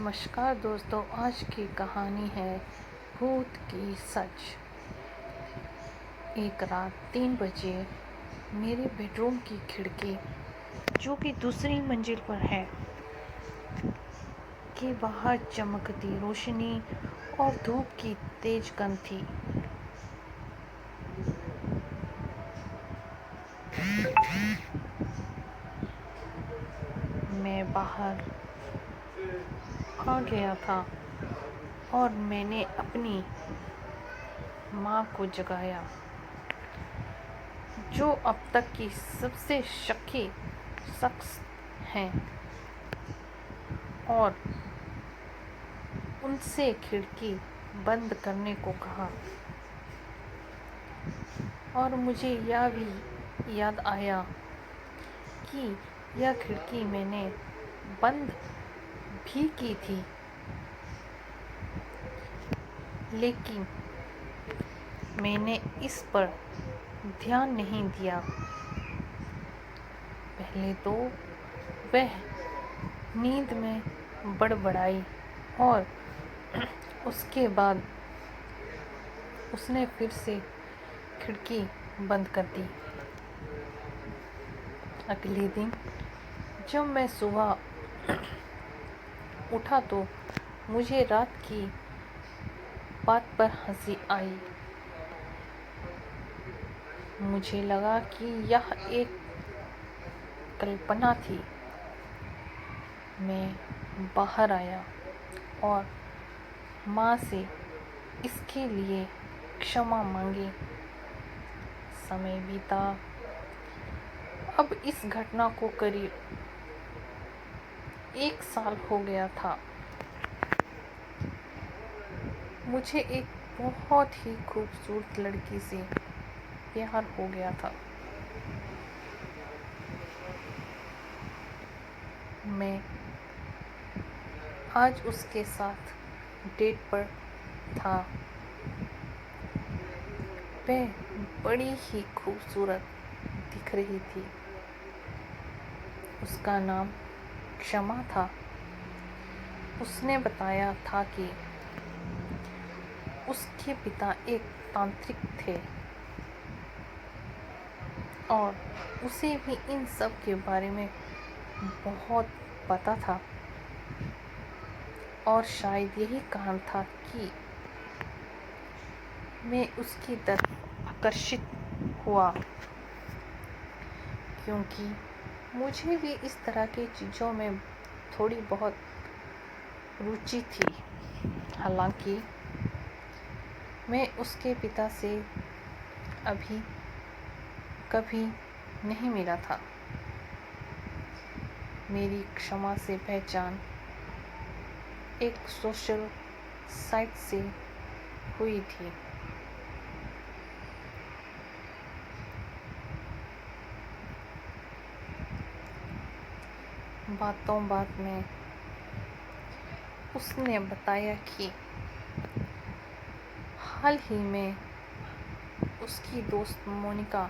नमस्कार दोस्तों, आज की कहानी है भूत की सच। एक रात 3 बजे मेरे बेडरूम की खिड़की, जो कि दूसरी मंजिल पर है, के बाहर चमकती रोशनी और धूप की तेज गंध थी। मैं बाहर आ गया था और मैंने अपनी माँ को जगाया, जो अब तक की सबसे शक्की शख्स हैं, और उनसे खिड़की बंद करने को कहा। और मुझे यह भी याद आया कि यह खिड़की मैंने बंद भी की थी, लेकिन मैंने इस पर ध्यान नहीं दिया। पहले तो वह नींद में बड़बड़ाई और उसके बाद उसने फिर से खिड़की बंद कर दी। अगले दिन जब मैं सुबह उठा तो मुझे रात की बात पर हंसी आई। मुझे लगा कि यह एक कल्पना थी। मैं बाहर आया और माँ से इसके लिए क्षमा मांगी। समय बीता। अब इस घटना को करीब 1 साल हो गया था। मुझे एक बहुत ही खूबसूरत लड़की से प्यार हो गया था। मैं आज उसके साथ डेट पर था। वह बड़ी ही खूबसूरत दिख रही थी। उसका नाम क्षमा था। उसने बताया था कि उसके पिता एक तांत्रिक थे और उसे भी इन सब के बारे में बहुत पता था। और शायद यही कारण था कि मैं उसकी तरफ आकर्षित हुआ, क्योंकि मुझे भी इस तरह की चीज़ों में थोड़ी बहुत रुचि थी। हालांकि मैं उसके पिता से अभी कभी नहीं मिला था। मेरी क्षमा से पहचान एक सोशल साइट से हुई थी। बातों बात में उसने बताया कि हाल ही में उसकी दोस्त मोनिका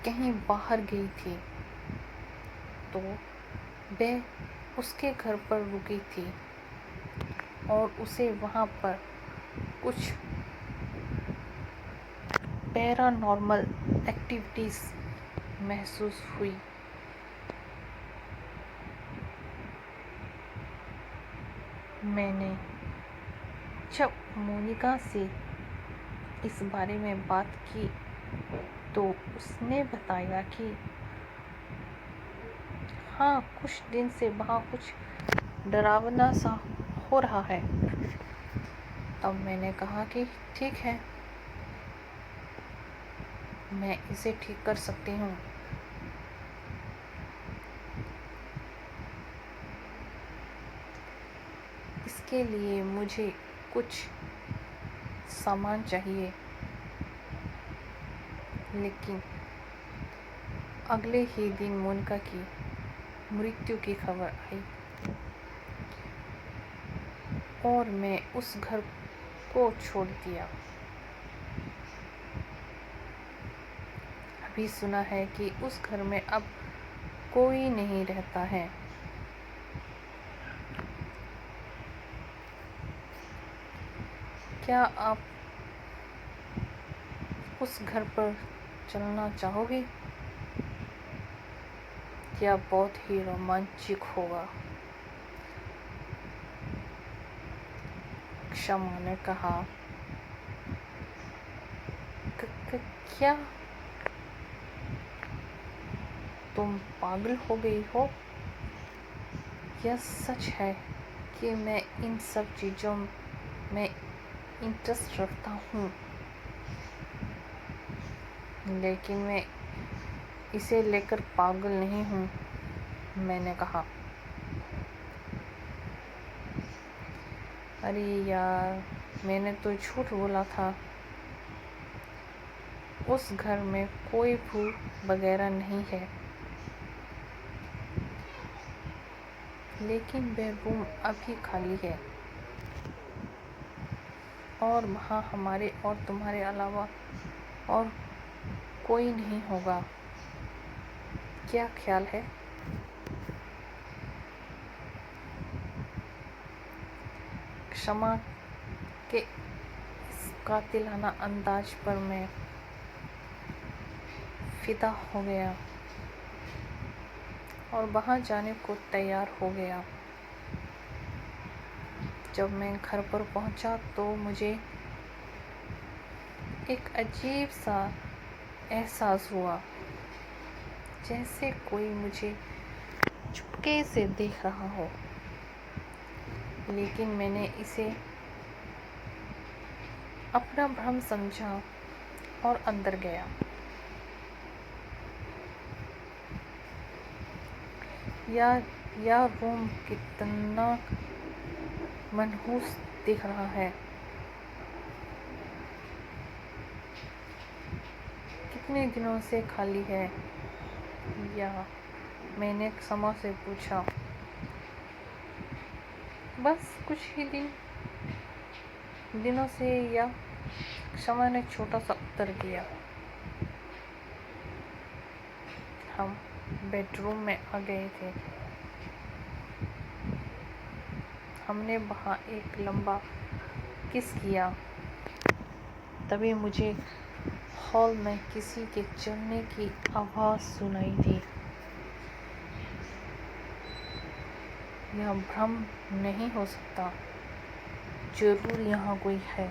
कहीं बाहर गई थी, तो वह उसके घर पर रुकी थी और उसे वहाँ पर कुछ पैरानॉर्मल एक्टिविटीज़ महसूस हुई। मैंने जब मोनिका से इस बारे में बात की तो उसने बताया कि हाँ, कुछ दिन से वहाँ कुछ डरावना सा हो रहा है। तब मैंने कहा कि ठीक है, मैं इसे ठीक कर सकती हूँ। इसके लिए मुझे कुछ सामान चाहिए। लेकिन अगले ही दिन मोनिका की मृत्यु की खबर आई और मैं उस घर को छोड़ दिया। अभी सुना है कि उस घर में अब कोई नहीं रहता है। क्या आप उस घर पर चलना चाहोगे? यह बहुत ही रोमांचक होगा। क्षमा ने कहा, क्या तुम पागल हो गई हो? यह सच है कि मैं इन सब चीज़ों में इंटरेस्ट रखता हूँ, लेकिन मैं इसे लेकर पागल नहीं हूँ, मैंने कहा। अरे यार, मैंने तो झूठ बोला था। उस घर में कोई भूत वगैरह नहीं है, लेकिन वह रूम अभी खाली है और वहाँ हमारे और तुम्हारे अलावा और कोई नहीं होगा। क्या ख्याल है? क्षमा के इस कातिलाना अंदाज पर मैं फिदा हो गया और वहाँ जाने को तैयार हो गया। जब मैं घर पर पहुँचा तो मुझे एक अजीब सा एहसास हुआ, जैसे कोई मुझे चुपके से देख रहा हो। लेकिन मैंने इसे अपना भ्रम समझा और अंदर गया। यह रूम कितना मनहूस दिख रहा है। कितने दिनों से खाली है? या मैंने क्षमा से पूछा। बस कुछ ही दिनों से, या क्षमा ने छोटा सा उत्तर दिया। हम बेडरूम में आ गए थे। हमने वहाँ एक लंबा किस किया। तभी मुझे हॉल में किसी के चलने की आवाज़ सुनाई दी। यह भ्रम नहीं हो सकता, जरूर यहाँ कोई है,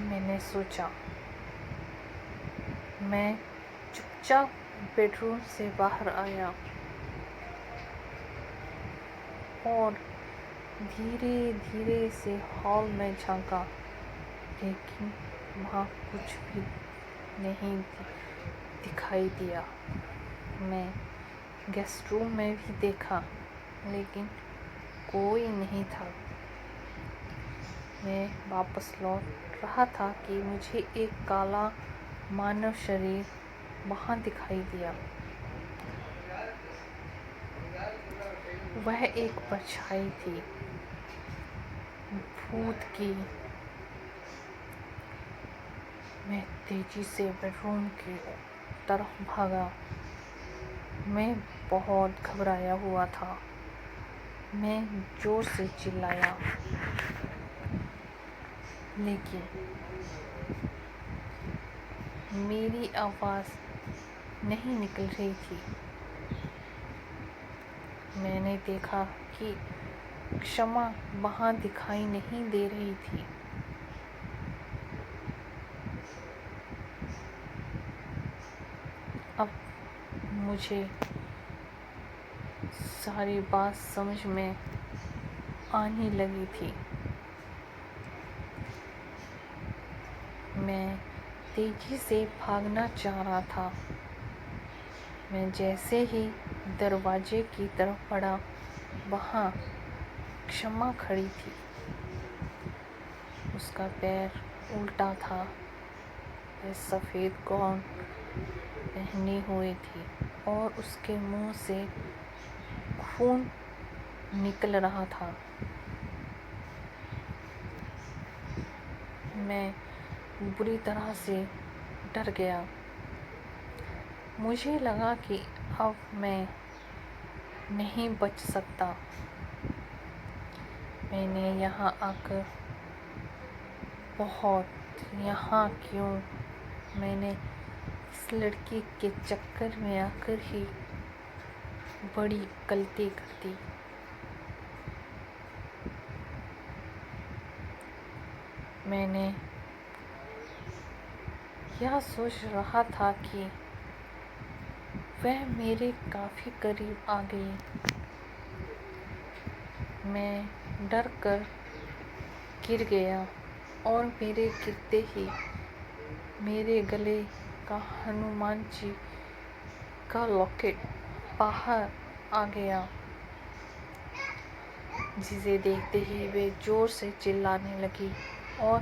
मैंने सोचा। मैं चुपचाप बेडरूम से बाहर आया और धीरे धीरे से हॉल में झांका, लेकिन वहाँ कुछ भी नहीं दिखाई दिया। मैं गेस्ट रूम में भी देखा, लेकिन कोई नहीं था। मैं वापस लौट रहा था कि मुझे एक काला मानव शरीर वहाँ दिखाई दिया। वह एक परछाई थी, भूत की। मैं तेजी से बेडरूम की तरफ भागा। मैं बहुत घबराया हुआ था। मैं जोर से चिल्लाया, लेकिन मेरी आवाज़ नहीं निकल रही थी। मैंने देखा कि क्षमा वहाँ दिखाई नहीं दे रही थी। अब मुझे सारी बात समझ में आने लगी थी। मैं तेजी से भागना चाह रहा था। मैं जैसे ही दरवाजे की तरफ बढ़ा, वहाँ क्षमा खड़ी थी। उसका पैर उल्टा था। वह सफ़ेद गाउन पहनी हुई थी और उसके मुंह से खून निकल रहा था। मैं बुरी तरह से डर गया। मुझे लगा कि अब मैं नहीं बच सकता। मैंने यहाँ आकर यहाँ क्यों मैंने इस लड़की के चक्कर में आकर ही बड़ी गलती कर दी। मैंने यह सोच रहा था कि वह मेरे काफ़ी करीब आ गई। मैं डर कर गिर गया और मेरे गिरते ही मेरे गले का हनुमान जी का लॉकेट बाहर आ गया, जिसे देखते ही वे जोर से चिल्लाने लगी और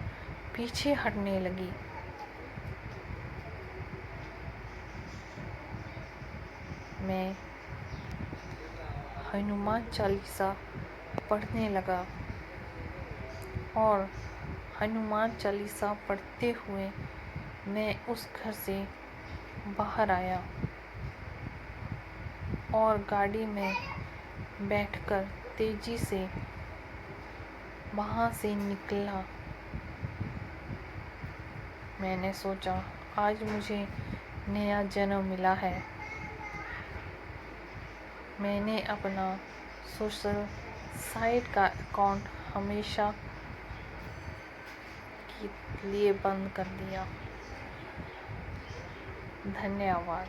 पीछे हटने लगी। मैं हनुमान चालीसा पढ़ने लगा और हनुमान चालीसा पढ़ते हुए मैं उस घर से बाहर आया और गाड़ी में बैठकर तेजी से वहाँ से निकला। मैंने सोचा आज मुझे नया जन्म मिला है। मैंने अपना सोशल साइट का अकाउंट हमेशा के लिए बंद कर दिया। धन्यवाद।